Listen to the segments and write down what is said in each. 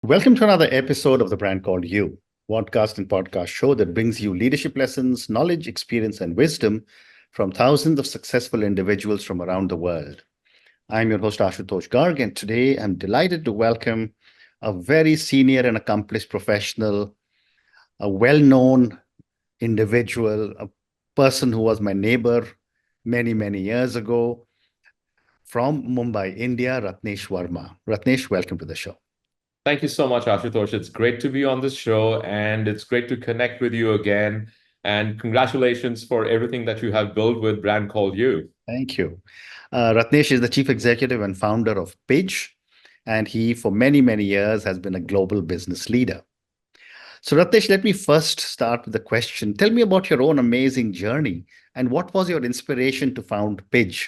Welcome to another episode of The Brand Called You, podcast and podcast show that brings you leadership lessons, knowledge, experience, and wisdom from thousands of successful individuals from around the world. I'm your host, Ashutosh Garg, and today I'm delighted to welcome a very senior and accomplished professional, a well-known individual, a person who was my neighbor many, many years ago from Mumbai, India, Ratnesh Verma. Ratnesh, welcome to the show. Thank you so much, Ashutosh. It's great to be on this show, and it's great to connect with you again. And congratulations for everything that you have built with Brand Called You. Thank you. Ratnesh is the chief executive and founder of Pidge, and he, for many, many years, has been a global business leader. So, Ratnesh, let me first start with the question. Tell me about your own amazing journey and what was your inspiration to found Pidge?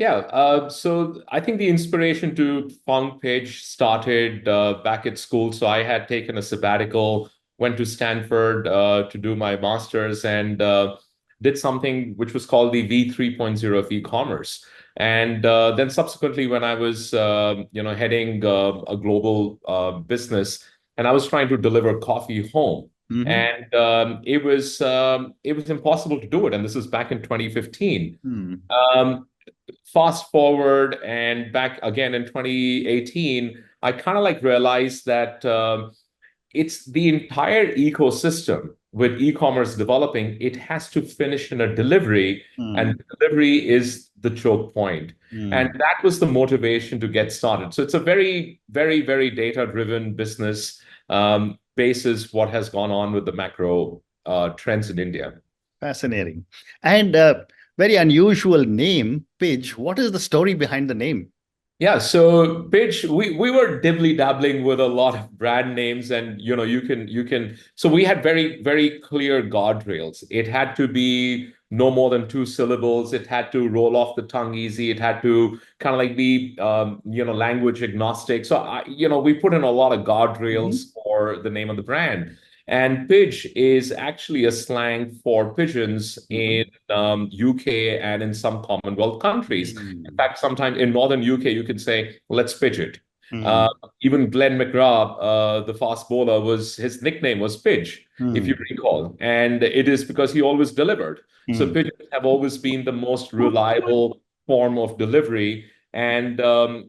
So I think the inspiration to found Pidge started back at school. So I had taken a sabbatical, went to Stanford to do my master's, and did something which was called the V 3.0 of e-commerce. And then subsequently, when I was heading a global business, and I was trying to deliver coffee home. Mm-hmm. And it was impossible to do it. And this is back in 2015. Hmm. Um, Fast forward and back again in 2018, I kind of like realized that it's the entire ecosystem with e-commerce developing. It has to finish in a delivery, Hmm. and delivery is the choke point. And Hmm. that was the motivation to get started. So it's a very, very, very data-driven business, basis what has gone on with the macro trends in India. Fascinating. And very unusual name, Pidge. What is the story behind the name? Yeah, so Pidge, we were dibbly dabbling with a lot of brand names, and you can. So we had very very clear guardrails. It had to be no more than two syllables. It had to roll off the tongue easy. It had to kind of like be language agnostic. So we put in a lot of Mhm. guardrails for the name of the brand. And Pidge is actually a slang for pigeons Mhm. in UK and in some Commonwealth countries. In Hmm. fact, sometimes in northern UK, you can say, let's pitch it. Uh, Hmm. Even Glenn McGrath, the fast bowler, was his nickname was Pidge, if you Hmm. recall. And it is because he always delivered. So Hmm. pigeons have always been the most reliable form of delivery, and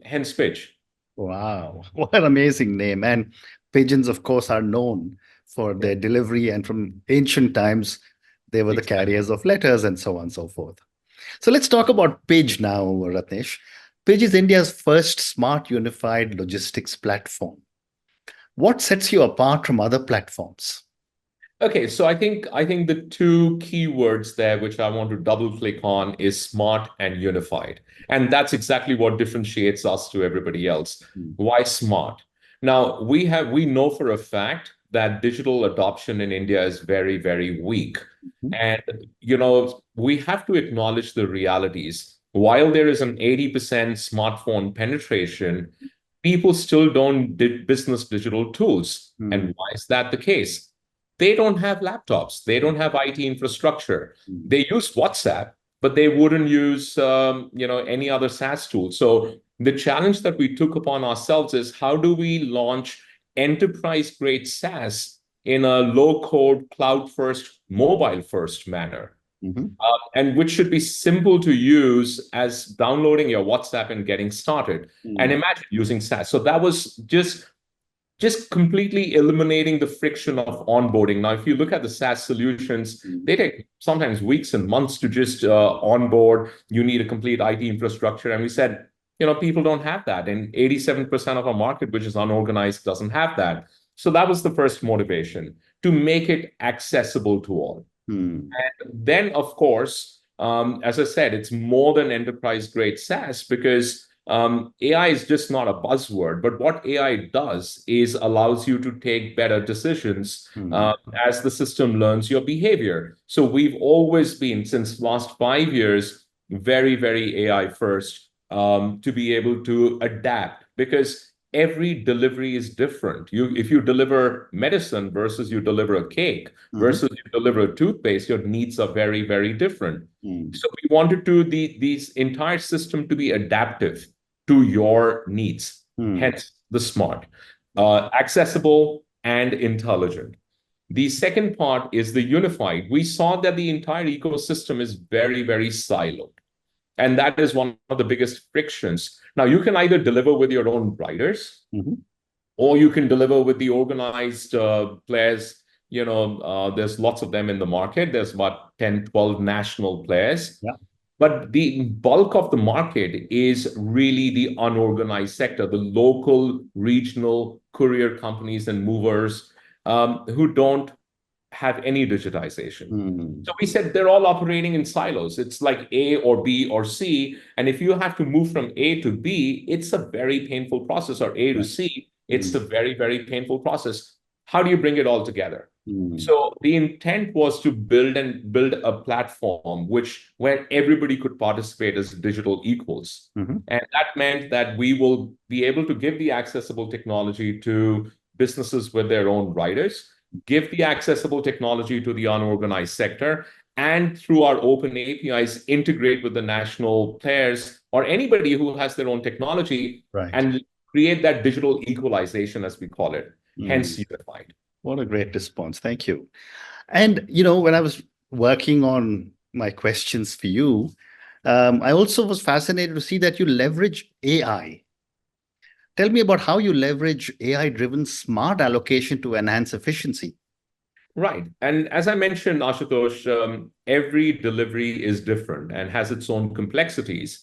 hence Pidge. Wow, what an amazing name. And pigeons, of course, are known for Yeah, their delivery. And from ancient times, they were the exactly. carriers of letters and so on and so forth. So let's talk about Pidge now, Ratnesh. Pidge is India's first smart unified logistics platform. What sets you apart from other platforms? Okay, so I think the two keywords there which I want to double click on is smart and unified. And that's exactly what differentiates us to everybody else. Hmm. Why smart? Now, we know for a fact that digital adoption in India is very, very weak. Mhm. And we have to acknowledge the realities. While there is an 80% smartphone penetration, people still don't business digital tools. Hmm. And why is that the case? They don't have laptops. They don't have IT infrastructure. Hmm. They use WhatsApp, but they wouldn't use any other SaaS tool. So the challenge that we took upon ourselves is how do we launch enterprise grade SaaS in a low code, cloud first, mobile first manner, Mhm. and which should be simple to use as downloading your WhatsApp and getting started. And Hmm. imagine using SaaS. So that was just completely eliminating the friction of onboarding. Now, if you look at the SaaS solutions, Hmm. they take sometimes weeks and months to just onboard. You need a complete IT infrastructure. And we said, people don't have that. And 87% of our market, which is unorganized, doesn't have that. So that was the first motivation to make it accessible to all. Hmm. Then, of course, as I said, it's more than enterprise grade SaaS because AI is just not a buzzword. But what AI does is allows you to take better decisions Hmm. as the system learns your behavior. So we've always been, since last 5 years, very, very AI first, to be able to adapt because every delivery is different. If you deliver medicine versus you deliver a cake Mhm. versus you deliver a toothpaste, your needs are very, very different. Hmm. So we wanted these entire system to be adaptive to your needs, Hmm. hence the smart. accessible, and intelligent. The second part is the unified. We saw that the entire ecosystem is very, very siloed. And that is one of the biggest frictions. Now, you can either deliver with your own writers, or you can deliver with the organized players. There's lots of them in the market. There's about 10, 12 national players. Yeah. But the bulk of the market is really the unorganized sector, the local, regional courier companies and movers who don't have any digitization. So we said they're all operating in silos. It's like A or B or C. And if you have to move from A to B, it's a very painful process, or A to C, it's a very, very painful process. How do you bring it all together? So the intent was to build a platform where everybody could participate as digital equals. And that meant that we will be able to give the accessible technology to businesses with their own writers, give the accessible technology to the unorganized sector, and through our open APIs, integrate with the national players or anybody who has their own technology, and create that digital equalization, as we call it, hence unified. What a great response. Thank you. And, when I was working on my questions for you, I also was fascinated to see that you leverage AI. Tell me about how you leverage AI-driven smart allocation to enhance efficiency. Right. And as I mentioned, Ashutosh, every delivery is different and has its own complexities.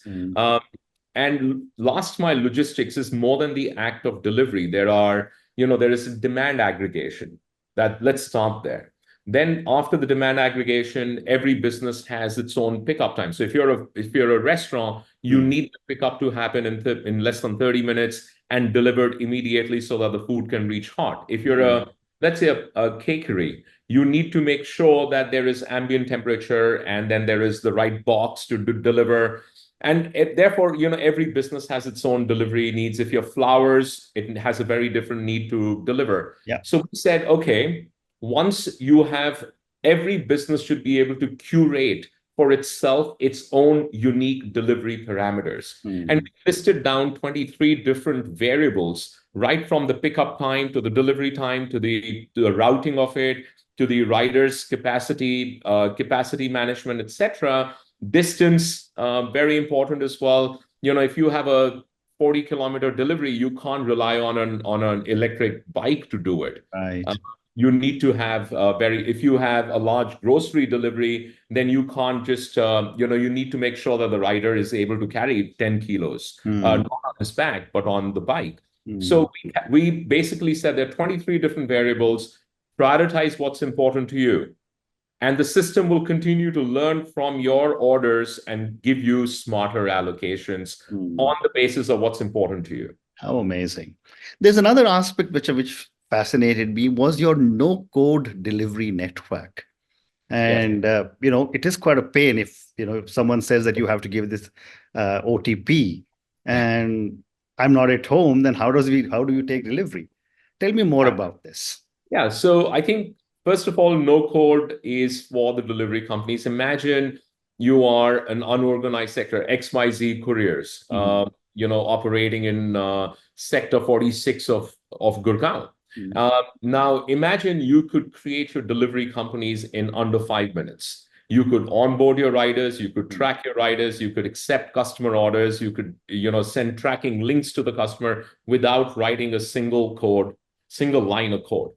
And last mile logistics is more than the act of delivery. There is a demand aggregation. Let's start there. Then after the demand aggregation, every business has its own pickup time. So if you're a restaurant, you need the pickup to happen in less than 30 minutes and delivered immediately so that the food can reach hot. If you're let's say a cakery, you need to make sure that there is ambient temperature and then there is the right box to deliver. And therefore, every business has its own delivery needs. If you're flowers, it has a very different need to deliver. So we said, okay, once you have, every business should be able to curate for itself its own unique delivery parameters. And we listed down 23 different variables, right from the pickup time to the delivery time to the routing of it, to the rider's capacity management, etc. Distance, very important as well. If you have a 40-kilometer delivery, you can't rely on an electric bike to do it. You need to have if you have a large grocery delivery, then you can't just, you need to make sure that the rider is able to carry 10 kilos, not on his back, but on the bike. So we basically said there are 23 different variables, prioritize what's important to you. And the system will continue to learn from your orders and give you smarter allocations on the basis of what's important to you. How amazing. There's another aspect which fascinated me was your no-code delivery network. And, it is quite a pain if someone says that you have to give this OTP and I'm not at home, then how do you take delivery? Tell me more about this. Yeah, so I think, first of all, no code is for the delivery companies. Imagine you are an unorganized sector, XYZ couriers, operating in sector 46 of Gurgaon. Now, imagine you could create your delivery companies in under 5 minutes. You could onboard your riders, you could track your riders, you could accept customer orders, you could send tracking links to the customer without writing a single line of code.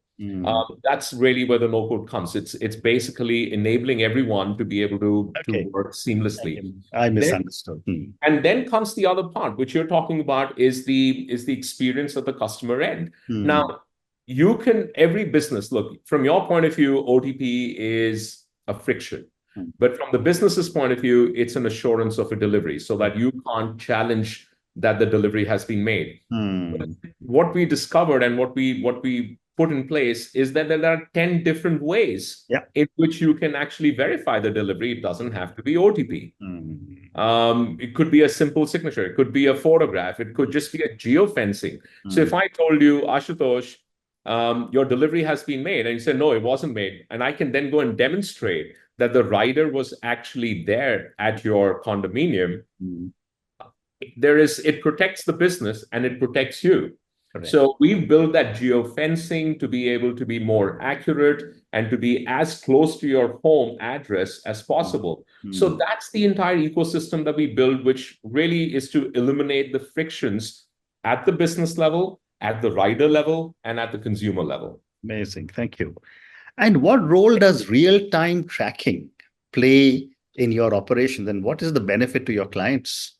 That's really where the no code comes. It's basically enabling everyone to be able to work seamlessly. I misunderstood. And then comes the other part, which you're talking about, is the experience at the customer end. Now, every business, look, from your point of view, OTP is a friction. But from the business's point of view, it's an assurance of a delivery so that you can't challenge that the delivery has been made. What we discovered and what we put in place is that there are 10 different ways in which you can actually verify the delivery. It doesn't have to be OTP. It could be a simple signature. It could be a photograph. It could just be a geofencing. So if I told you, Ashutosh, your delivery has been made, and you said, no, it wasn't made, and I can then go and demonstrate that the rider was actually there at your condominium, it protects the business and it protects you. Correct. So we've built that geofencing to be able to be more accurate and to be as close to your home address as possible. So Mm. that's the entire ecosystem that we build, which really is to eliminate the frictions at the business level, at the rider level, and at the consumer level. Amazing. Thank you. And what role does real-time tracking play in your operations, and what is the benefit to your clients?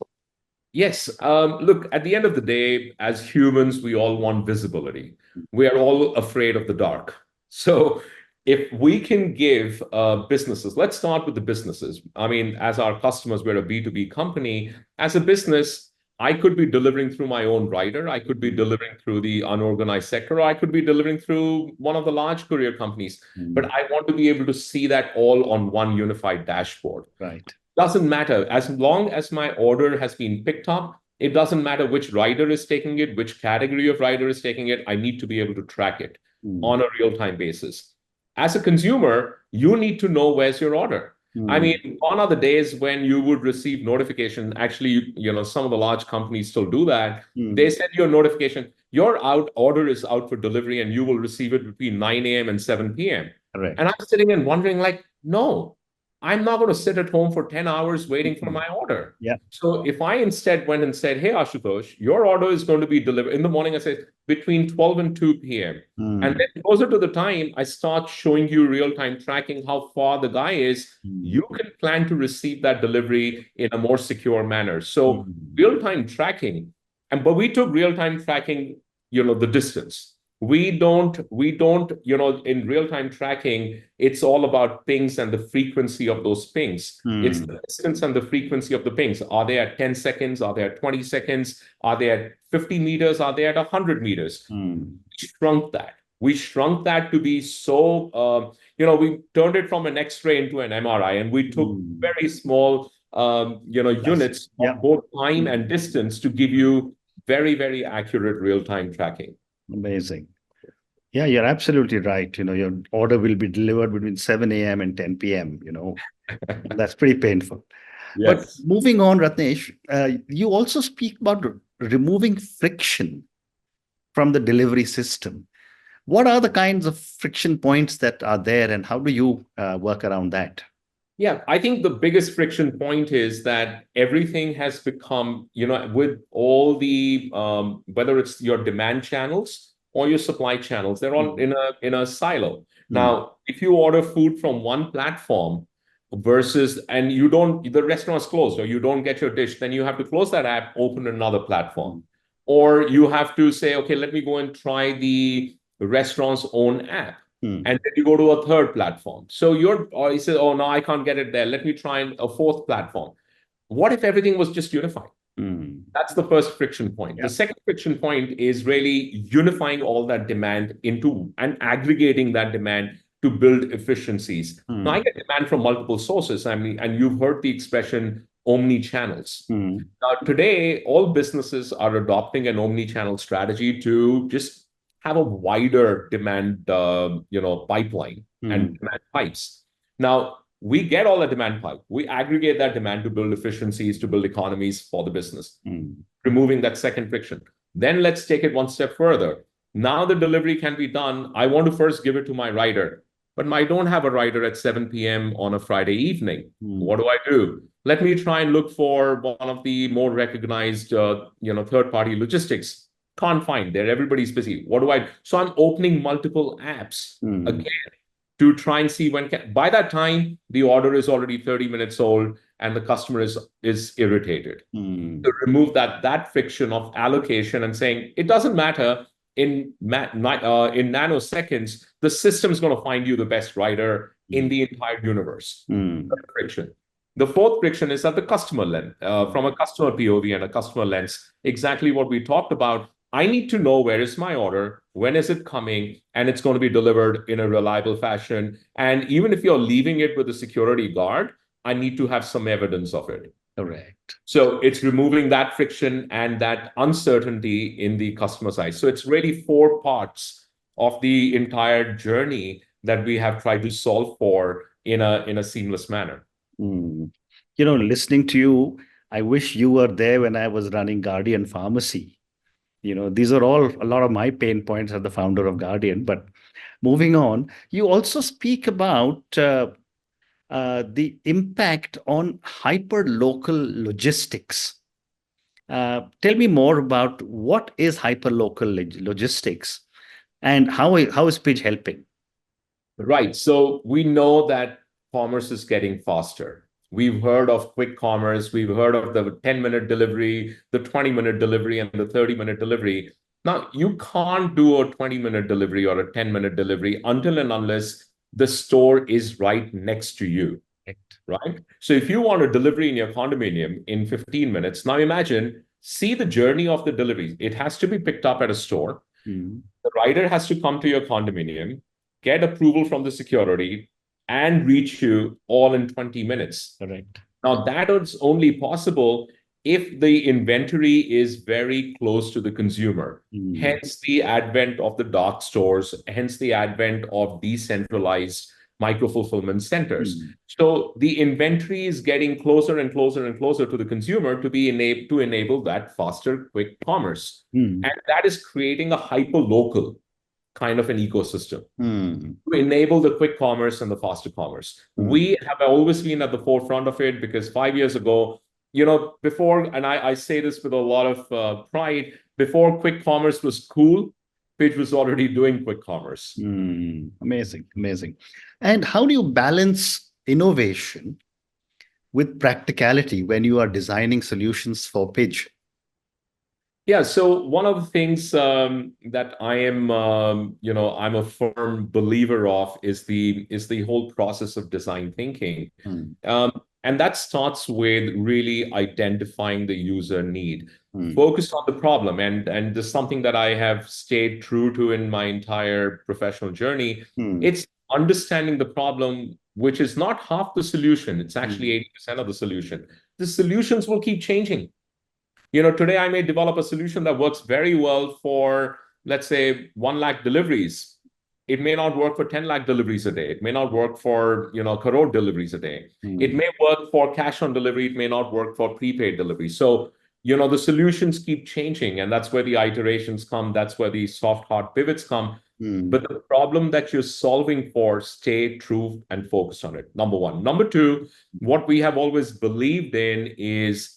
Yes. Look, at the end of the day, as humans, we all want visibility. We are all afraid of the dark. So, if we can give businesses, let's start with the businesses. I mean, as our customers, we're a B2B company. As a business, I could be delivering through my own rider. I could be delivering through the unorganized sector. Or I could be delivering through one of the large courier companies. But Mm. I want to be able to see that all on one unified dashboard. Right. Doesn't matter. As long as my order has been picked up, it doesn't matter which rider is taking it, which category of rider is taking it. I need to be able to track it Mm. on a real-time basis. As a consumer, you need to know where's your order. I Mm. mean, gone are the days when you would receive notification. Actually, some of the large companies still do that. They Mm. send you a notification, your order is out for delivery, and you will receive it between 9 a.m. and 7 p.m. And Correct. I'm sitting and wondering, like, no, I'm not going to sit at home for 10 hours waiting for Mm. my order. Yeah. So if I instead went and said, hey, Ashutosh, your order is going to be delivered in the morning, I say between 12 and 2 p.m. And Mm. then closer to the time, I start showing you real-time tracking how far the guy is. Mm. You can plan to receive that delivery in a more secure manner. So Mm. real-time tracking, but we took real-time tracking, the distance. We don't, in real-time tracking, it's all about pings and the frequency of those pings. It's Mm. the distance and the frequency of the pings. Are they at 10 seconds? Are they at 20 seconds? Are they at 50 meters? Are they at 100 meters? Mm. We shrunk that. We shrunk that to be so, we turned it from an X-ray into an MRI, and we took Mm. very small, That's units yeah. of both time and Mm. distance to give you very, very accurate real-time tracking. Amazing. Yeah, you're absolutely right. Your order will be delivered between 7 a.m. and 10 p.m. That's pretty painful. But Yes. moving on, Ratnesh, you also speak about removing friction from the delivery system. What are the kinds of friction points that are there, and how do you work around that? Yeah, I think the biggest friction point is that everything has become, with all the whether it's your demand channels or your supply channels, they're all Mm. in a silo. Mm. Now, if you order food from one platform versus and the restaurant's closed or you don't get your dish, then you have to close that app, open another platform. Mm. Or you have to say, okay, let me go and try the restaurant's own app. Mm. And then you go to a third platform. So or he says, oh, no, I can't get it there. Let me try a fourth platform. What if everything was just unified? Mm. That's the first friction point. The Yeah. second friction point is really unifying all that demand into and aggregating that demand to build efficiencies. Now, I Mm. get demand from multiple sources. I mean, and you've heard the expression omni channels. Mm. Now, today, all businesses are adopting an omni-channel strategy to just have a wider demand, pipeline Mm. and demand pipes. Now, we get all the demand pipe. We aggregate that demand to build efficiencies, to build economies for the business, Mm. removing that second friction. Then let's take it one step further. Now the delivery can be done. I want to first give it to my rider, but I don't have a rider at 7 p.m. on a Friday evening. Mm. What do I do? Let me try and look for one of the more recognized, third-party logistics. Can't find there. Everybody's busy. What do I? So I'm opening multiple apps Mm. again to try and see by that time the order is already 30 minutes old and the customer is irritated. Mm. To remove that friction of allocation and saying it doesn't matter in nanoseconds, the system's going to find you the best rider in the entire universe. Mm. Friction. The fourth friction is at the customer lens, from a customer POV and a customer lens, exactly what we talked about. I need to know where is my order, when is it coming, and it's going to be delivered in a reliable fashion. And even if you're leaving it with a security guard, I need to have some evidence of it. Correct. So it's removing that friction and that uncertainty in the customer side. So it's really four parts of the entire journey that we have tried to solve for in a seamless manner. Mm. Listening to you, I wish you were there when I was running Guardian Pharmacy. These are all a lot of my pain points as the founder of Guardian. But moving on, you also speak about the impact on hyper-local logistics. Tell me more about what is hyper-local logistics and how is Pidge helping? Right. So we know that commerce is getting faster. We've heard of quick commerce. We've heard of the 10-minute delivery, the 20-minute delivery, and the 30-minute delivery. Now, you can't do a 20-minute delivery or a 10-minute delivery until and unless the store is right next to you, right? So if you want a delivery in your condominium in 15 minutes, now imagine, see the journey of the delivery. It has to be picked up at a store. Mm. The rider has to come to your condominium, get approval from the security, and reach you all in 20 minutes. Correct. Now, that is only possible if the inventory is very close to the consumer. Mm. Hence the advent of the dark stores, hence the advent of decentralized micro-fulfillment centers. Mm. So the inventory is getting closer and closer and closer to the consumer to be to enable that faster, quick commerce. Mm. And that is creating a hyper-local kind of an ecosystem Mm. to enable the quick commerce and the faster commerce. Mm. We have always been at the forefront of it because 5 years ago, before, and I say this with a lot of pride, before quick commerce was cool, Pidge was already doing quick commerce. Mm. Amazing, amazing. And how do you balance innovation with practicality when you are designing solutions for Pidge? Yeah, so one of the things that I am, I'm a firm believer of is the whole process of design thinking, Mm. and that starts with really identifying the user need, Mm. focus on the problem, and this is something that I have stayed true to in my entire professional journey. Mm. It's understanding the problem, which is not half the solution; it's actually 80% of the solution. The solutions will keep changing. Today I may develop a solution that works very well for, let's say, 1 lakh deliveries. It may not work for 10 lakh deliveries a day. It may not work for, crore deliveries a day. It may work for cash on delivery. It may not work for prepaid delivery. So, the solutions keep changing, and that's where the iterations come. That's where the soft hard pivots come. Mm. But the problem that you're solving for, stay true and focus on it. Number one. Number two, what we have always believed in is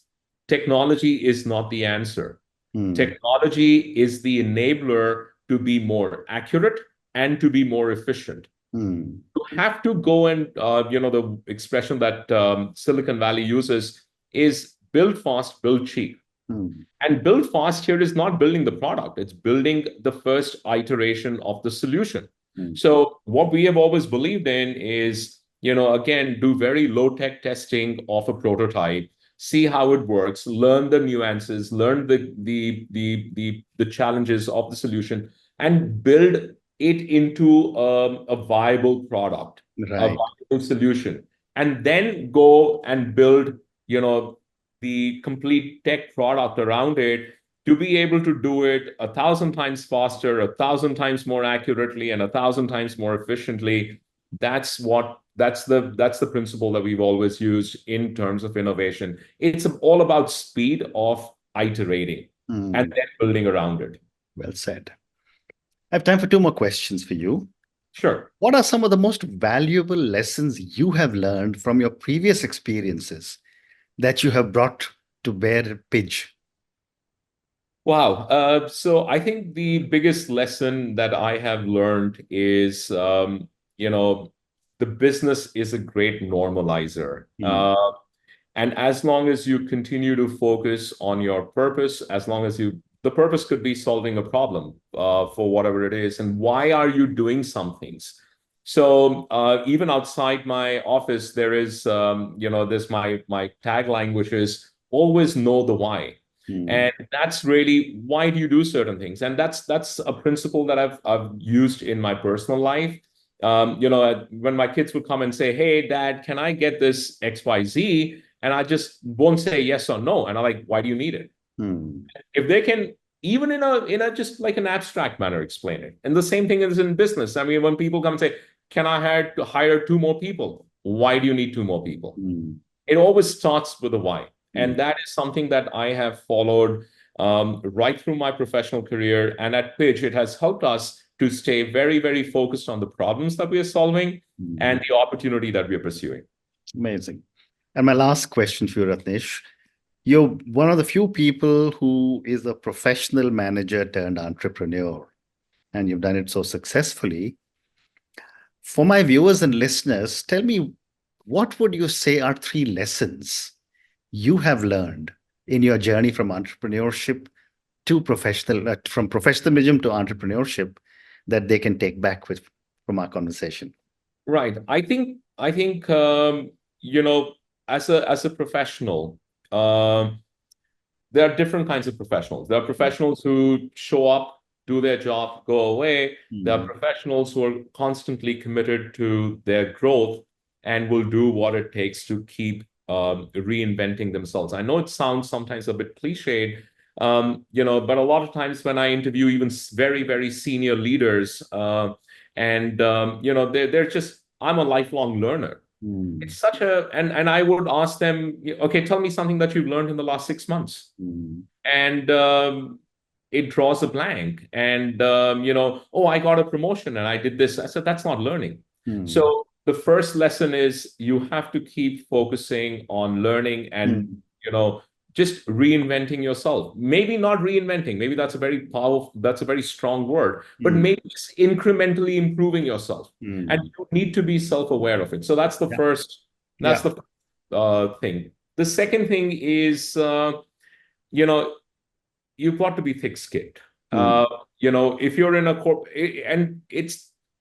technology is not the answer. Mm. Technology is the enabler to be more accurate and to be more efficient. Mm. You have to go and, the expression that Silicon Valley uses is build fast, build cheap. Mm. And build fast here is not building the product, it's building the first iteration of the solution. Mm. So what we have always believed in is, again, do very low tech testing of a prototype, see how it works, learn the nuances, learn the challenges of the solution, and build it into a viable product, a Right. viable solution, and then go and build, the complete tech product around it to be able to do it 1,000 times faster, 1,000 times more accurately, and 1,000 times more efficiently. That's the principle that we've always used in terms of innovation. It's all about speed of iterating and then building around it. Well said. I have time for 2 more questions for you. Sure. What are some of the most valuable lessons you have learned from your previous experiences that you have brought to bear at Pidge? Wow. So I think the biggest lesson that I have learned is, the business is a great normalizer. And as long as you continue to focus on your purpose, as long as the purpose could be solving a problem for whatever it is, and why are you doing some things? So even outside my office, there is, this my tagline, which is always know the why. And that's really why do you do certain things, and that's a principle that I've used in my personal life. When my kids would come and say, "Hey, Dad, can I get this XYZ?" and I just won't say yes or no, and I'm like, "Why do you need it?" If they can, even in a just like an abstract manner, explain it. And the same thing is in business. I mean, when people come and say, "Can I hire 2 more people?" Why do you need 2 more people? It always starts with a why. And that is something that I have followed right through my professional career. And at Pidge, it has helped us to stay very, very focused on the problems that we are solving and the opportunity that we are pursuing. Amazing. And my last question for you, Ratnesh. You're one of the few people who is a professional manager turned entrepreneur, and you've done it so successfully. For my viewers and listeners, tell me, what would you say are three lessons you have learned in your journey from entrepreneurship to from professionalism to entrepreneurship that they can take back with from our conversation? Right. I think as a professional, there are different kinds of professionals. There are professionals who show up, do their job, go away. There are professionals who are constantly committed to their growth and will do what it takes to keep reinventing themselves. I know it sounds sometimes a bit cliched, but a lot of times when I interview even very, very senior leaders, they're just, I'm a lifelong learner. It's such and I would ask them, okay, tell me something that you've learned in the last 6 months. And it draws a blank. And, oh, I got a promotion and I did this. I said, that's not learning. So the first lesson is you have to keep focusing on learning and, just reinventing yourself. Maybe not reinventing. Maybe that's a very strong word, but maybe just incrementally improving yourself. And you need to be self-aware of it. So that's the first, the thing. The second thing is, you've got to be thick-skinned. If you're in a and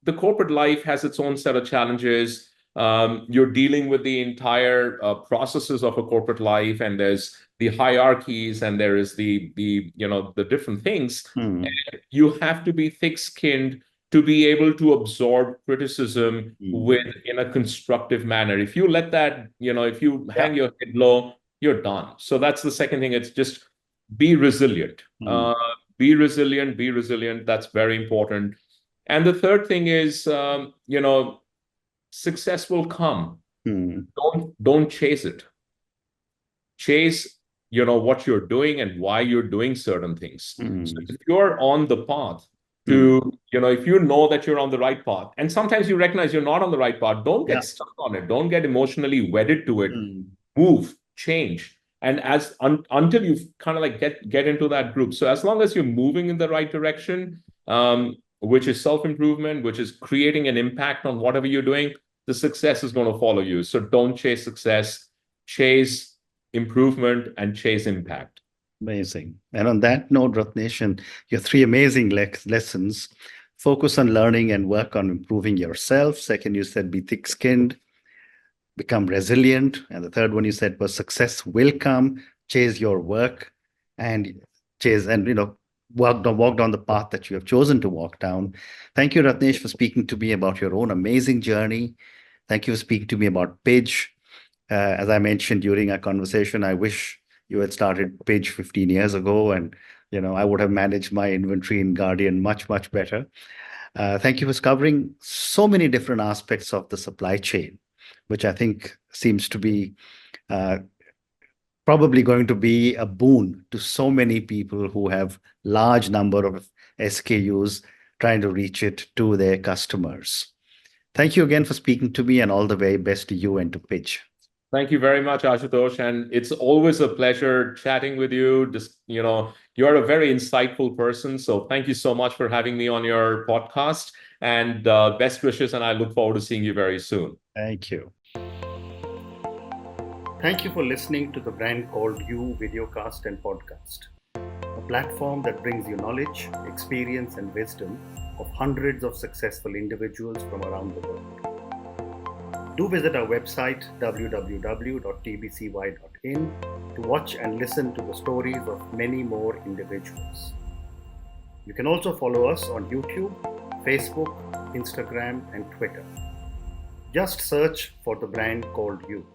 the corporate life has its own set of challenges. You're dealing with the entire processes of a corporate life, and there's the hierarchies, and there is the different things. And you have to be thick-skinned to be able to absorb criticism in a constructive manner. If you let that, if you hang your head low, you're done. So that's the second thing. It's just be resilient. Be resilient. That's very important. And the third thing is, success will come. Don't chase it. Chase, what you're doing and why you're doing certain things. So if you're on the path to, if you know that you're on the right path, and sometimes you recognize you're not on the right path, don't get stuck on it. Don't get emotionally wedded to it. Move, change. And until you kind of like get into that group. So as long as you're moving in the right direction, which is self-improvement, which is creating an impact on whatever you're doing, the success is going to follow you. So don't chase success, chase improvement and chase impact. Amazing. And on that note, Ratnesh, and your three amazing lessons: focus on learning and work on improving yourself. Second, you said be thick-skinned, become resilient. And the third one you said was success will come, chase your work and walk down the path that you have chosen to walk down. Thank you, Ratnesh, for speaking to me about your own amazing journey. Thank you for speaking to me about Pidge. As I mentioned during our conversation, I wish you had started Pidge 15 years ago, and I would have managed my inventory in Guardian much, much better. Thank you for covering so many different aspects of the supply chain, which I think seems to be probably going to be a boon to so many people who have large number of SKUs trying to reach it to their customers. Thank you again for speaking to me, and all the very best to you and to Pidge. Thank you very much, Ashutosh. And it's always a pleasure chatting with you. Just, you're a very insightful person. So thank you so much for having me on your podcast, and best wishes. And I look forward to seeing you very soon. Thank you. Thank you for listening to the Brand Called You videocast and podcast, a platform that brings you knowledge, experience, and wisdom of hundreds of successful individuals from around the world. Do visit our website www.tbcy.in to watch and listen to the stories of many more individuals. You can also follow us on YouTube, Facebook, Instagram, and Twitter. Just search for the Brand Called You.